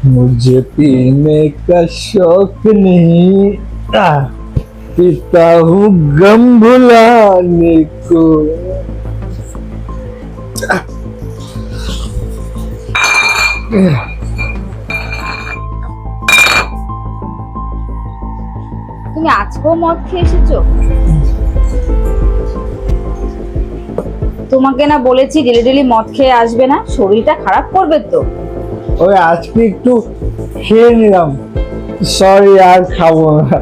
मुझे पीने का शौक नहीं, पीता हूँ गम भुलाने को। তুমি আজকেও মদ খেয়ে এসেছো? তোমাকে না বলেছি ডেলি ডেলি মদ খেয়ে আসবে না, শরীরটা খারাপ করবে তো। ওই আজকে একটু খেয়ে নিলাম, সরি আর খাবো না।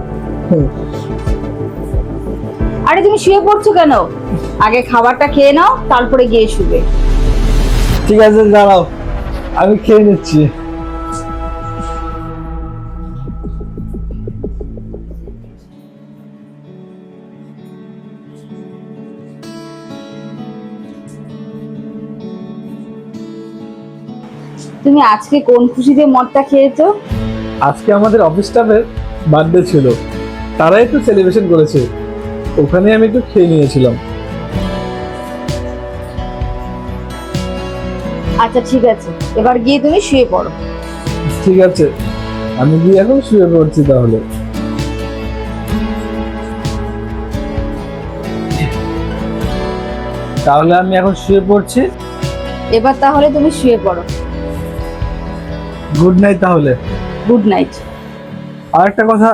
আরে তুমি শুয়ে পড়ছো কেন? আগে খাবারটা খেয়ে নাও, তারপরে গিয়ে শুবে। ঠিক আছে দাঁড়াও, আমি খেয়ে নিচ্ছি। তুমি আজকে কোন খুশিতে মদটা খেয়েছো? আজকে আমাদের অফিস স্টাফের বার্থডে ছিল, তারাই একটু সেলিব্রেশন করেছে, ওখানে আমি একটু খেয়ে নিয়েছিলাম। আচ্ছা ঠিক আছে, এবার গিয়ে তুমি শুয়ে পড়ো। ঠিক আছে, আমি গিয়ে এখন শুয়ে পড়ছি তাহলে। তাহলে আমি এখন শুয়ে পড়ছি। এবার তাহলে তুমি শুয়ে পড়ো। গুড নাইট তাহলে। Good night. আর একটা কথা,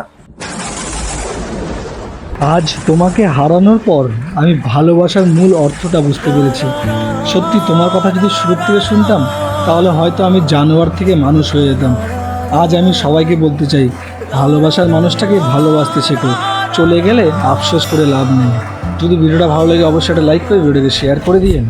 আজ তোমাকে হারানোর পর আমি ভালোবাসার মূল অর্থটা বুঝতে পেরেছি। সত্যি তোমার কথা যদি শুরু থেকে শুনতাম, তাহলে হয়তো আমি জানোয়ার থেকে মানুষ হয়ে যেতাম। আজ আমি সবাইকে বলতে চাই, ভালোবাসার মানুষটাকে ভালোবাসতে শেখো, চলে গেলে আফসোস করে লাভ নেই। যদি ভিডিওটা ভালো লাগে অবশ্যই একটা লাইক করে ভিডিওকে শেয়ার করে দিয়েন।